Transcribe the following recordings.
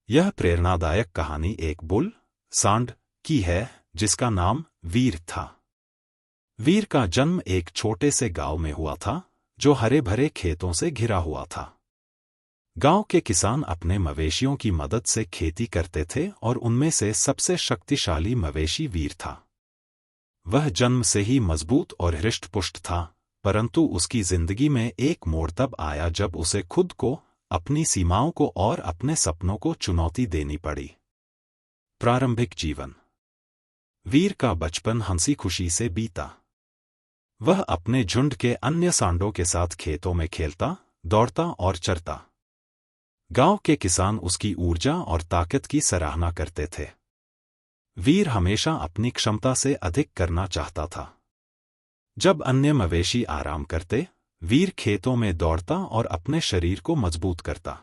यह प्रेरणादायक कहानी एक बुल सांड की है जिसका नाम वीर था। वीर का जन्म एक छोटे से गांव में हुआ था जो हरे भरे खेतों से घिरा हुआ था। गांव के किसान अपने मवेशियों की मदद से खेती करते थे और उनमें से सबसे शक्तिशाली मवेशी वीर था। वह जन्म से ही मजबूत और हृष्ट-पुष्ट था, परंतु उसकी जिंदगी में एक मोड़ तब आया जब उसे खुद को, अपनी सीमाओं को और अपने सपनों को चुनौती देनी पड़ी। प्रारंभिक जीवन। वीर का बचपन हंसी खुशी से बीता। वह अपने झुंड के अन्य सांडों के साथ खेतों में खेलता, दौड़ता और चरता। गांव के किसान उसकी ऊर्जा और ताकत की सराहना करते थे। वीर हमेशा अपनी क्षमता से अधिक करना चाहता था। जब अन्य मवेशी आराम करते, वीर खेतों में दौड़ता और अपने शरीर को मजबूत करता।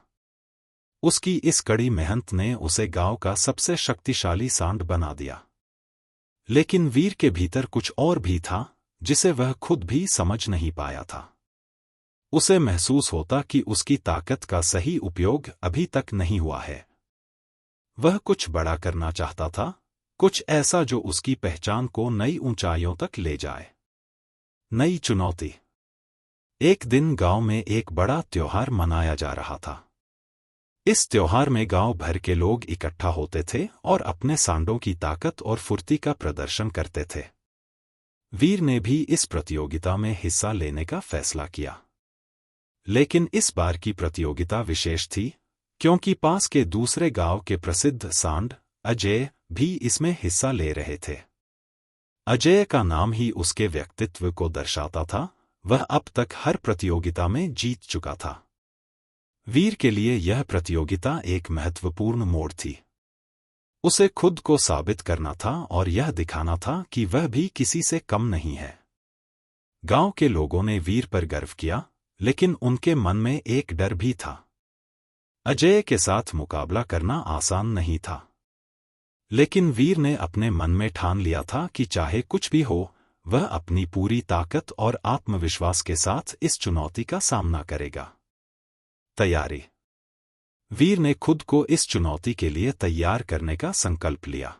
उसकी इस कड़ी मेहनत ने उसे गांव का सबसे शक्तिशाली सांड बना दिया। लेकिन वीर के भीतर कुछ और भी था जिसे वह खुद भी समझ नहीं पाया था। उसे महसूस होता कि उसकी ताकत का सही उपयोग अभी तक नहीं हुआ है। वह कुछ बड़ा करना चाहता था, कुछ ऐसा जो उसकी पहचान को नई ऊंचाइयों तक ले जाए। नई चुनौती। एक दिन गांव में एक बड़ा त्योहार मनाया जा रहा था। इस त्योहार में गांव भर के लोग इकट्ठा होते थे और अपने सांडों की ताकत और फुर्ती का प्रदर्शन करते थे। वीर ने भी इस प्रतियोगिता में हिस्सा लेने का फैसला किया। लेकिन इस बार की प्रतियोगिता विशेष थी, क्योंकि पास के दूसरे गांव के प्रसिद्ध सांड अजय भी इसमें हिस्सा ले रहे थे। अजय का नाम ही उसके व्यक्तित्व को दर्शाता था। वह अब तक हर प्रतियोगिता में जीत चुका था। वीर के लिए यह प्रतियोगिता एक महत्वपूर्ण मोड़ थी। उसे खुद को साबित करना था और यह दिखाना था कि वह भी किसी से कम नहीं है। गांव के लोगों ने वीर पर गर्व किया, लेकिन उनके मन में एक डर भी था। अजय के साथ मुकाबला करना आसान नहीं था। लेकिन वीर ने अपने मन में ठान लिया था कि चाहे कुछ भी हो, वह अपनी पूरी ताकत और आत्मविश्वास के साथ इस चुनौती का सामना करेगा। तैयारी। वीर ने खुद को इस चुनौती के लिए तैयार करने का संकल्प लिया।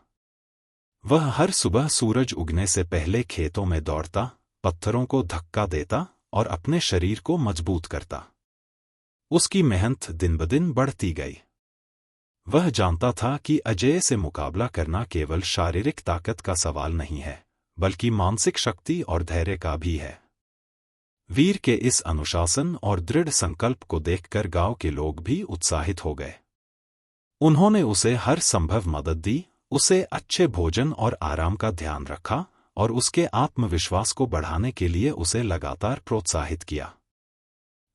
वह हर सुबह सूरज उगने से पहले खेतों में दौड़ता, पत्थरों को धक्का देता और अपने शरीर को मजबूत करता। उसकी मेहनत दिन ब दिन बढ़ती गई। वह जानता था कि अजय से मुकाबला करना केवल शारीरिक ताकत का सवाल नहीं है, बल्कि मानसिक शक्ति और धैर्य का भी है। वीर के इस अनुशासन और दृढ़ संकल्प को देखकर गांव के लोग भी उत्साहित हो गए। उन्होंने उसे हर संभव मदद दी, उसे अच्छे भोजन और आराम का ध्यान रखा और उसके आत्मविश्वास को बढ़ाने के लिए उसे लगातार प्रोत्साहित किया।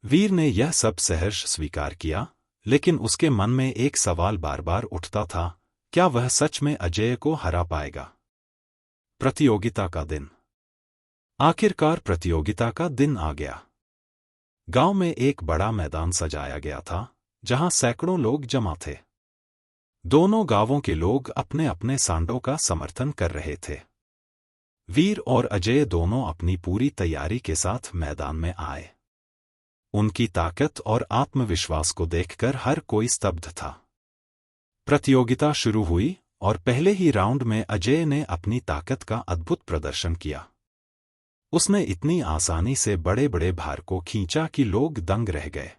वीर ने यह सब सहर्ष स्वीकार किया, लेकिन उसके मन में एक सवाल बार बार उठता था, क्या वह सच में अजय को हरा पाएगा? प्रतियोगिता का दिन। आखिरकार प्रतियोगिता का दिन आ गया। गांव में एक बड़ा मैदान सजाया गया था, जहां सैकड़ों लोग जमा थे। दोनों गांवों के लोग अपने अपने सांडों का समर्थन कर रहे थे। वीर और अजय दोनों अपनी पूरी तैयारी के साथ मैदान में आए। उनकी ताकत और आत्मविश्वास को देखकर हर कोई स्तब्ध था। प्रतियोगिता शुरू हुई और पहले ही राउंड में अजय ने अपनी ताकत का अद्भुत प्रदर्शन किया। उसने इतनी आसानी से बड़े बड़े भार को खींचा कि लोग दंग रह गए।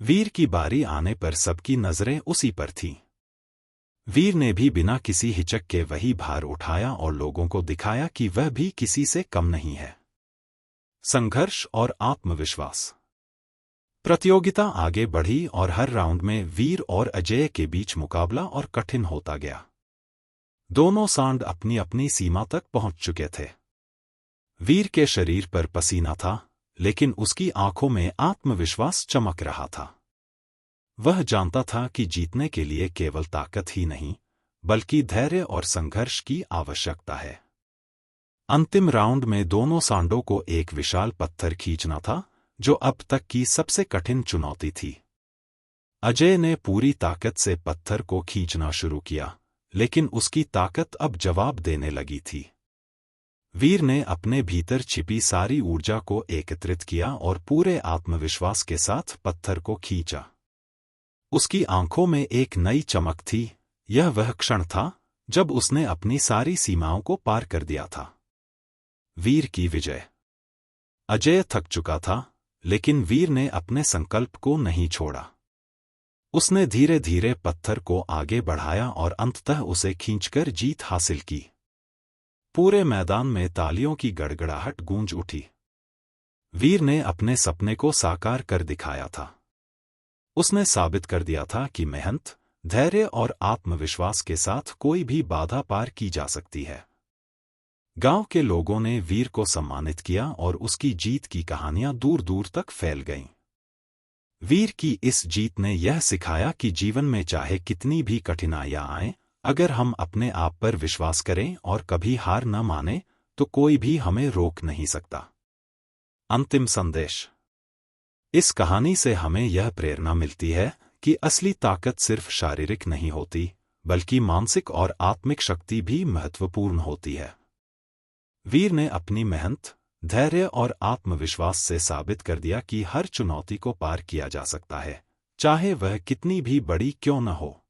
वीर की बारी आने पर सबकी नजरें उसी पर थीं। वीर ने भी बिना किसी हिचक के वही भार उठाया और लोगों को दिखाया कि वह भी किसी से कम नहीं है। संघर्ष और आत्मविश्वास। प्रतियोगिता आगे बढ़ी और हर राउंड में वीर और अजय के बीच मुकाबला और कठिन होता गया। दोनों सांड अपनी अपनी सीमा तक पहुंच चुके थे। वीर के शरीर पर पसीना था, लेकिन उसकी आंखों में आत्मविश्वास चमक रहा था। वह जानता था कि जीतने के लिए केवल ताकत ही नहीं, बल्कि धैर्य और संघर्ष की आवश्यकता है। अंतिम राउंड में दोनों सांडों को एक विशाल पत्थर खींचना था, जो अब तक की सबसे कठिन चुनौती थी। अजय ने पूरी ताकत से पत्थर को खींचना शुरू किया, लेकिन उसकी ताकत अब जवाब देने लगी थी। वीर ने अपने भीतर छिपी सारी ऊर्जा को एकत्रित किया और पूरे आत्मविश्वास के साथ पत्थर को खींचा। उसकी आंखों में एक नई चमक थी। यह वह क्षण था जब उसने अपनी सारी सीमाओं को पार कर दिया था। वीर की विजय। अजय थक चुका था, लेकिन वीर ने अपने संकल्प को नहीं छोड़ा। उसने धीरे धीरे पत्थर को आगे बढ़ाया और अंततः उसे खींचकर जीत हासिल की। पूरे मैदान में तालियों की गड़गड़ाहट गूंज उठी। वीर ने अपने सपने को साकार कर दिखाया था। उसने साबित कर दिया था कि मेहनत, धैर्य और आत्मविश्वास के साथ कोई भी बाधा पार की जा सकती है। गांव के लोगों ने वीर को सम्मानित किया और उसकी जीत की कहानियां दूर दूर तक फैल गईं। वीर की इस जीत ने यह सिखाया कि जीवन में चाहे कितनी भी कठिनाइयां आएं, अगर हम अपने आप पर विश्वास करें और कभी हार न माने, तो कोई भी हमें रोक नहीं सकता। अंतिम संदेश। इस कहानी से हमें यह प्रेरणा मिलती है कि असली ताकत सिर्फ शारीरिक नहीं होती, बल्कि मानसिक और आत्मिक शक्ति भी महत्वपूर्ण होती है। वीर ने अपनी मेहनत, धैर्य और आत्मविश्वास से साबित कर दिया कि हर चुनौती को पार किया जा सकता है, चाहे वह कितनी भी बड़ी क्यों न हो।